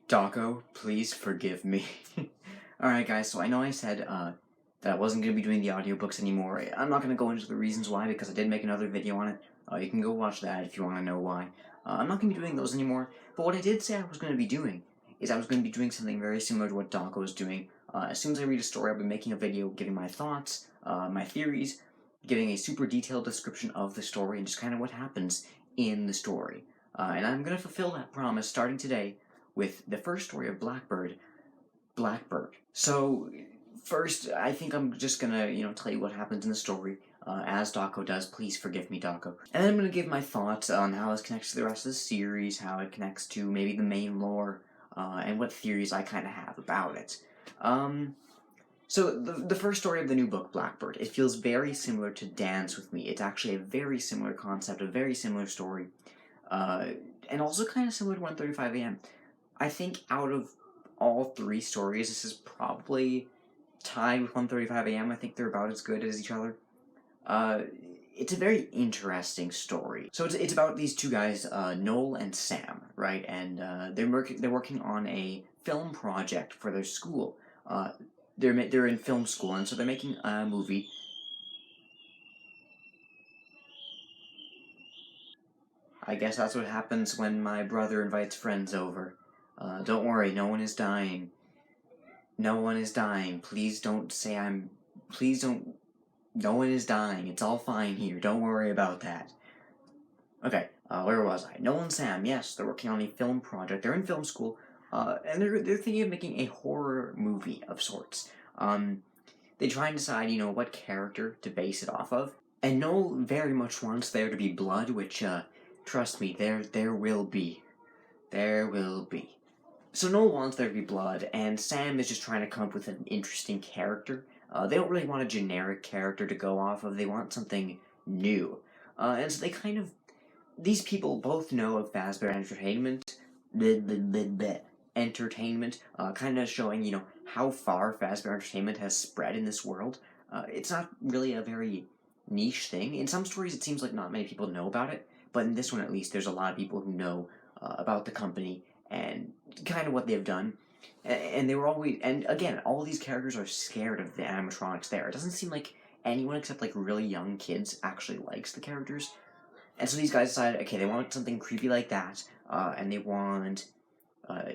Doggo, please forgive me. Alright guys, so I know I said that I wasn't going to be doing the audiobooks anymore. I'm not going to go into the reasons why because I did make another video on it. You can go watch that if you want to know why. I'm not going to be doing those anymore, but what I did say I was going to be doing is I was going to be doing something very similar to what Doggo is doing. As soon as I read a story, I'll be making a video giving my thoughts, my theories, giving a super detailed description of the story and just kind of what happens in the story. And I'm going to fulfill that promise starting today with the first story of Blackbird. So, first, I think I'm just gonna, tell you what happens in the story, as Dako does. Please forgive me, Dako. And then I'm gonna give my thoughts on how this connects to the rest of the series, how it connects to maybe the main lore, and what theories I kind of have about it. So the first story of the new book, Blackbird, it feels very similar to Dance With Me. It's actually a very similar concept, a very similar story, and also kind of similar to 1:35 a.m. I think out of all three stories, this is probably tied with 1:35 a.m. I think they're about as good as each other. It's a very interesting story. So it's about these two guys, Noel and Sam, right? And they're working on a film project for their school. They're in film school, and so they're making a movie. I guess that's what happens when my brother invites friends over. Don't worry, no one is dying. No one is dying. Please don't say I'm... Please don't... No one is dying. It's all fine here. Don't worry about that. Okay, where was I? Noel and Sam, yes, they're working on a film project. They're in film school, and they're thinking of making a horror movie of sorts. They try and decide, what character to base it off of. And Noel very much wants there to be blood, which, trust me, there will be. There will be. So Noel wants there to be blood, and Sam is just trying to come up with an interesting character. They don't really want a generic character to go off of, they want something new. And so they kind of... These people both know of Fazbear Entertainment, kind of showing, how far Fazbear Entertainment has spread in this world. It's not really a very niche thing. In some stories it seems like not many people know about it, but in this one at least there's a lot of people who know about the company and kind of what they've done. And they were always... And again, all these characters are scared of the animatronics there. It doesn't seem like anyone except, like, really young kids actually likes the characters. And so these guys decided, okay, they want something creepy like that, and they want...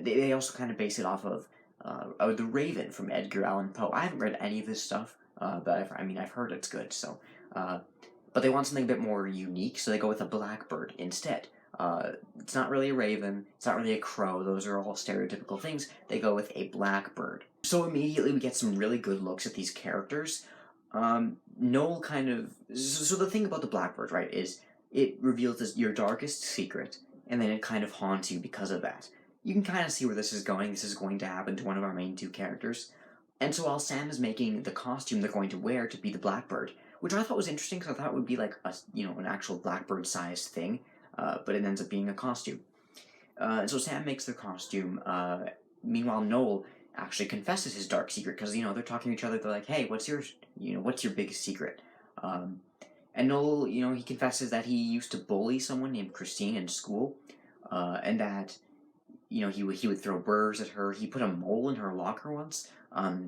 They also kind of base it off of The Raven from Edgar Allan Poe. I haven't read any of this stuff, but I've heard it's good, so... but they want something a bit more unique, so they go with a blackbird instead. It's not really a raven, it's not really a crow, those are all stereotypical things. They go with a blackbird. So immediately we get some really good looks at these characters. Noel kind of... So the thing about the blackbird, right, is it reveals your darkest secret, and then it kind of haunts you because of that. You can kind of see where this is going. This is going to happen to one of our main two characters. And so while Sam is making the costume they're going to wear to be the blackbird, which I thought was interesting because I thought it would be like a, an actual blackbird-sized thing, but it ends up being a costume. And so Sam makes their costume. Meanwhile, Noel actually confesses his dark secret because, they're talking to each other. They're like, hey, what's your biggest secret? And Noel, he confesses that he used to bully someone named Christine in school, and that, he would throw burrs at her. He put a mole in her locker once.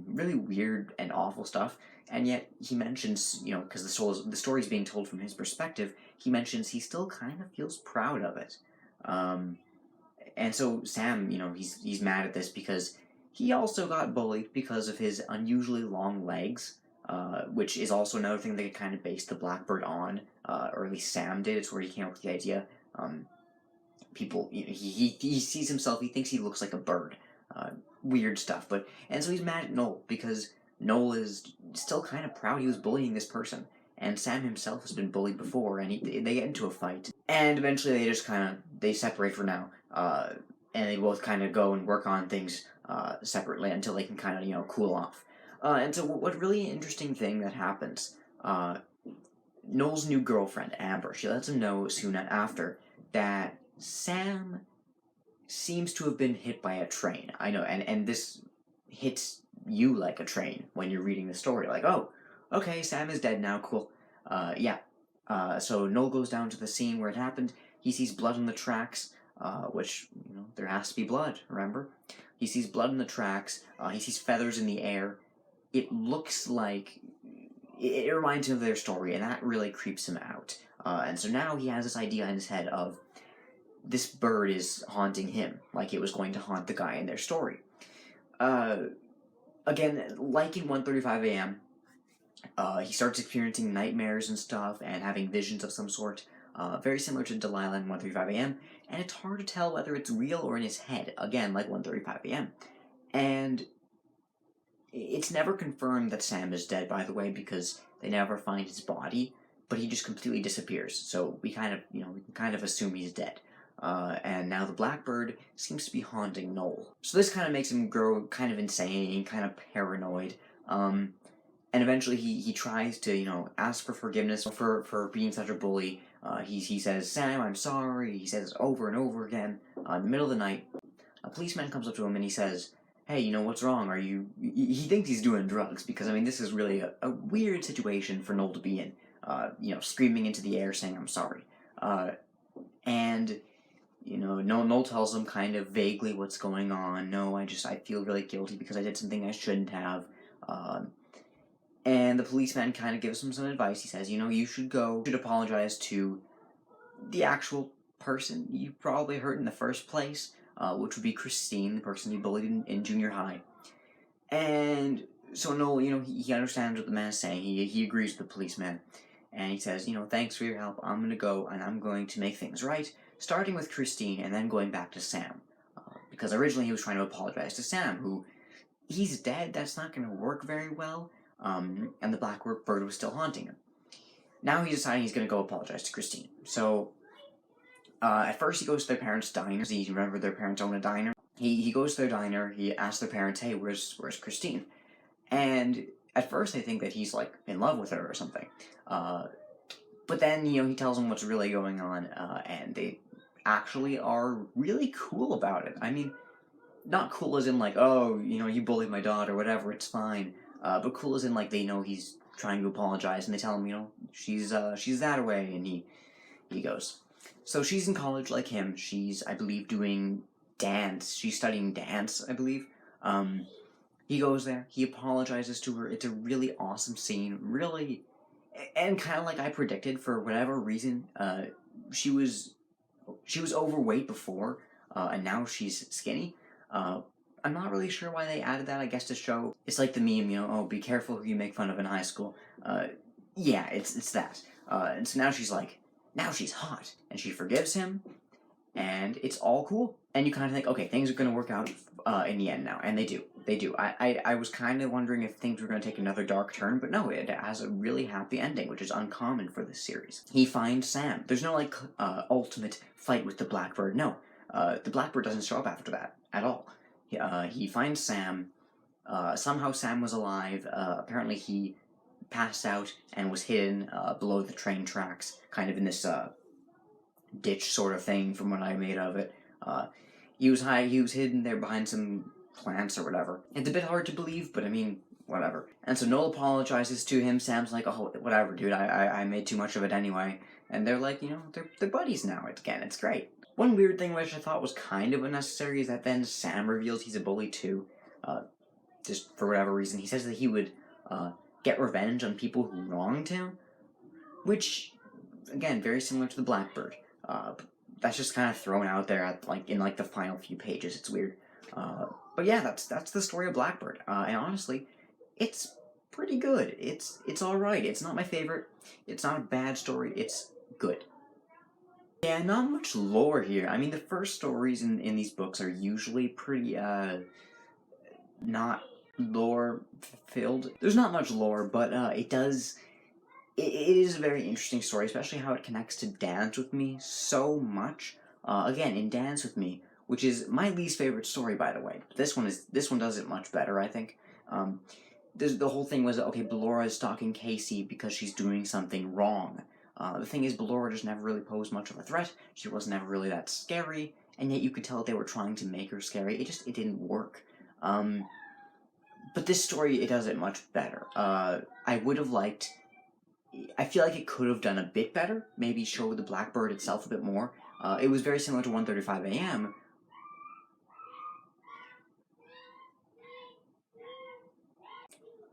Really weird and awful stuff. And yet he mentions, because the story's being told from his perspective, he mentions he still kind of feels proud of it. And so Sam, he's mad at this because he also got bullied because of his unusually long legs, which is also another thing they kind of based the blackbird on, or at least Sam did. It's where he came up with the idea. People, he sees himself, he thinks he looks like a bird. Weird stuff, and so he's mad at Noel because Noel is still kind of proud he was bullying this person, and Sam himself has been bullied before, and they get into a fight, and eventually they just they separate for now, and they both kind of go and work on things separately until they can kind of cool off. And so what really interesting thing that happens, Noel's new girlfriend, Amber, she lets him know soon after that Sam seems to have been hit by a train. I know, and this hits you like a train when you're reading the story. Like, oh, okay, Sam is dead now, cool. Yeah. So Noel goes down to the scene where it happened. He sees blood on the tracks. which, you know, there has to be blood, remember? He sees blood in the tracks, he sees feathers in the air. It looks like, it reminds him of their story, and that really creeps him out. And so now he has this idea in his head of, this bird is haunting him, like it was going to haunt the guy in their story. Again, like in 1:35 a.m., he starts experiencing nightmares and stuff, and having visions of some sort, very similar to Delilah in 1:35 a.m., and it's hard to tell whether it's real or in his head, again, like 1:35 a.m. And it's never confirmed that Sam is dead, by the way, because they never find his body, but he just completely disappears, so we kind of, you know, we can kind of assume he's dead. And now the Blackbird seems to be haunting Noel. So this kind of makes him grow kind of insane, kind of paranoid, and eventually he tries to, you know, ask for forgiveness for being such a bully. He says, "Sam, I'm sorry." He says over and over again. In the middle of the night, a policeman comes up to him and he says, "Hey, you know, what's wrong? Are you..." He thinks he's doing drugs, because, I mean, this is really a weird situation for Noel to be in. You know, screaming into the air saying, "I'm sorry." And, you know, Noel tells him kind of vaguely what's going on. "No, I feel really guilty because I did something I shouldn't have." And the policeman kind of gives him some advice. He says, "You know, you should apologize to the actual person you probably hurt in the first place, which would be Christine, the person you bullied in junior high." And so Noel, you know, he understands what the man is saying. He agrees with the policeman. And he says, "You know, thanks for your help. I'm going to go and I'm going to make things right, starting with Christine and then going back to Sam." Because originally he was trying to apologize to Sam, who, he's dead, that's not going to work very well. And the Blackbird was still haunting him. Now he's deciding he's going to go apologize to Christine. So, at first he goes to their parents' diner. You remember their parents own a diner? He goes to their diner, he asks their parents, "Hey, where's Christine?" And at first they think that he's, like, in love with her or something. But then, you know, he tells them what's really going on, and they actually are really cool about it. I mean, not cool as in, like, "Oh, you know, you bullied my daughter, whatever, it's fine." But cool as in, like, they know he's trying to apologize, and they tell him, you know, she's that way, and he goes. So she's in college like him. She's, I believe, doing dance. She's studying dance, I believe. He goes there. He apologizes to her. It's a really awesome scene. Really, and kind of like I predicted, for whatever reason, she was overweight before, and now she's skinny. I'm not really sure why they added that, I guess to show, it's like the meme, you know, "Oh, be careful who you make fun of in high school." Yeah, it's that. And so now she's like, now she's hot, and she forgives him, and it's all cool. And you kind of think, okay, things are going to work out in the end now, and they do. They do. I was kind of wondering if things were going to take another dark turn, but no, it has a really happy ending, which is uncommon for this series. He finds Sam. There's no, like, ultimate fight with the Blackbird. No, the Blackbird doesn't show up after that at all. He finds Sam. Somehow Sam was alive. Apparently he passed out and was hidden below the train tracks, kind of in this ditch sort of thing, from what I made of it. He was hidden there behind some plants or whatever. It's a bit hard to believe, but I mean, whatever. And so Noel apologizes to him. Sam's like, "Oh, whatever, dude, I made too much of it anyway." And they're like, you know, they're buddies now. It's great. One weird thing which I thought was kind of unnecessary is that then Sam reveals he's a bully too. Just for whatever reason. He says that he would get revenge on people who wronged him, which, again, very similar to the Blackbird. That's just kind of thrown out there at, in the final few pages. It's weird. But yeah, that's the story of Blackbird. And honestly, it's pretty good. It's alright. It's not my favorite. It's not a bad story. It's good. Yeah, not much lore here. I mean, the first stories in these books are usually pretty, not lore-filled. There's not much lore, but, it is a very interesting story, especially how it connects to Dance With Me so much. Again, in Dance With Me, which is my least favorite story, by the way. This one does it much better, I think. The whole thing was, okay, Ballora is stalking Casey because she's doing something wrong. The thing is, Ballora just never really posed much of a threat. She was never really that scary, and yet you could tell that they were trying to make her scary. It didn't work. But this story, it does it much better. I would have liked... I feel like it could have done a bit better. Maybe show the Blackbird itself a bit more. It was very similar to 1:35 a.m.,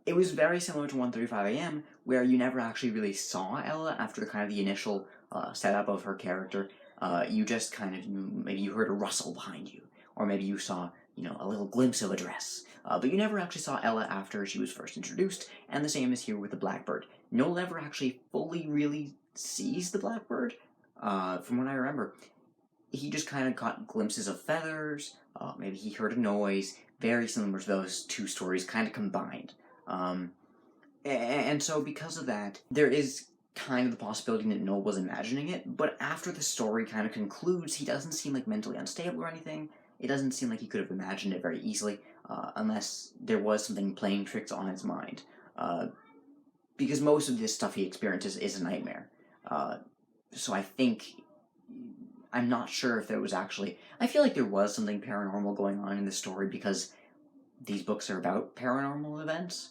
It was very similar to 1:35 a.m., where you never actually really saw Ella after the initial setup of her character. You just maybe you heard a rustle behind you, or maybe you saw, a little glimpse of a dress. But you never actually saw Ella after she was first introduced, and the same is here with the Blackbird. Noel never actually fully really sees the Blackbird, from what I remember. He just kind of caught glimpses of feathers, maybe he heard a noise, very similar to those two stories kind of combined. And so because of that, there is kind of the possibility that Noel was imagining it, but after the story kind of concludes, he doesn't seem like mentally unstable or anything. It doesn't seem like he could have imagined it very easily, unless there was something playing tricks on his mind. Because most of this stuff he experiences is a nightmare. So I'm not sure if there was actually... I feel like there was something paranormal going on in the story because these books are about paranormal events.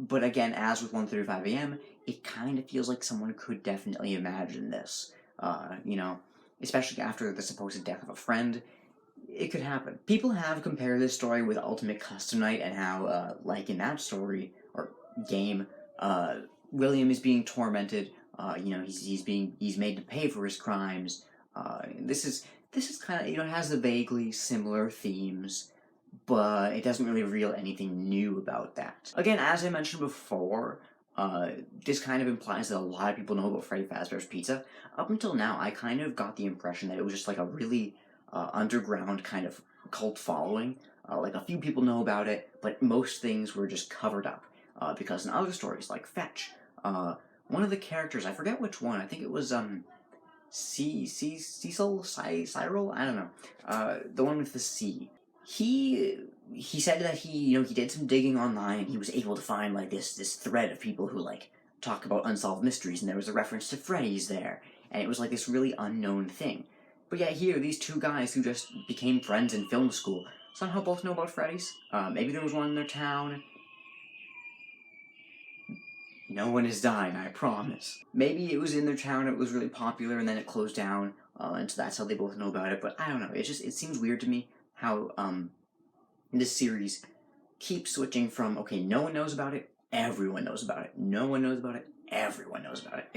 But again, as with 1:35 a.m., it kind of feels like someone could definitely imagine this. Especially after the supposed death of a friend, it could happen. People have compared this story with Ultimate Custom Night and how, like in that story, or game, William is being tormented, he's made to pay for his crimes. This is kind of, it has the vaguely similar themes, but it doesn't really reveal anything new about that. Again, as I mentioned before, this kind of implies that a lot of people know about Freddy Fazbear's Pizza. Up until now, I kind of got the impression that it was just like a really underground kind of cult following. Like a few people know about it, but most things were just covered up. Because in other stories, like Fetch, one of the characters, I forget which one, I think it was, Cyril? I don't know. The one with the C. He said that he did some digging online, and he was able to find, like, this thread of people who, like, talk about unsolved mysteries, and there was a reference to Freddy's there, and it was, like, this really unknown thing. But yeah, here, these two guys who just became friends in film school somehow both know about Freddy's. Maybe there was one in their town. No one is dying, I promise. Maybe it was in their town, it was really popular, and then it closed down, and so that's how they both know about it, but I don't know, it seems weird to me how, this series keeps switching from, okay, no one knows about it, everyone knows about it, no one knows about it, everyone knows about it.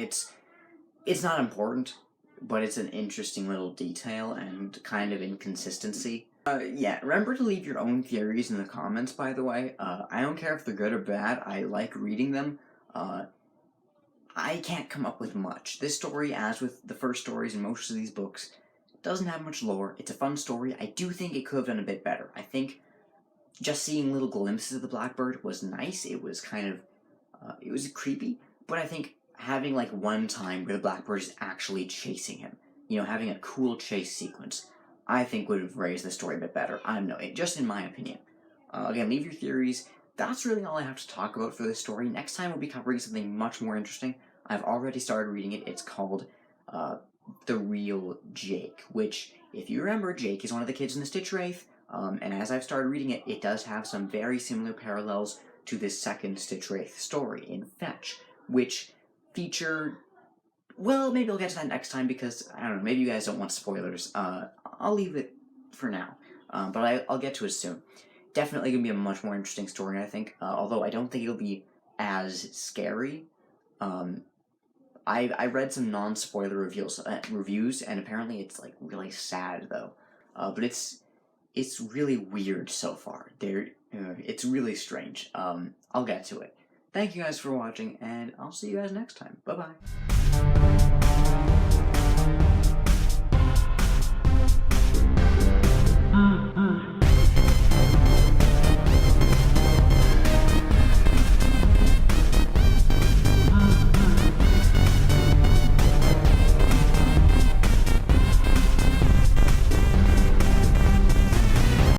It's not important, but it's an interesting little detail and kind of inconsistency. Yeah, remember to leave your own theories in the comments, by the way. I don't care if they're good or bad, I like reading them. I can't come up with much. This story, as with the first stories in most of these books, doesn't have much lore. It's a fun story. I do think it could have done a bit better. I think just seeing little glimpses of the Blackbird was nice. It was kind of, it was creepy, but I think having like one time where the Blackbird is actually chasing him, having a cool chase sequence, I think would have raised the story a bit better. I don't know, just in my opinion. Again, leave your theories. That's really all I have to talk about for this story. Next time we'll be covering something much more interesting. I've already started reading it. It's called, The Real Jake, which, if you remember, Jake is one of the kids in the Stitch Wraith, and as I've started reading it, it does have some very similar parallels to this second Stitch Wraith story in Fetch, which feature... Well, maybe I'll get to that next time because, I don't know, maybe you guys don't want spoilers. I'll leave it for now, but I'll get to it soon. Definitely going to be a much more interesting story, I think, although I don't think it'll be as scary. I read some non-spoiler reviews, and apparently it's, like, really sad, though. But it's really weird so far. It's really strange. I'll get to it. Thank you guys for watching, and I'll see you guys next time. Bye-bye.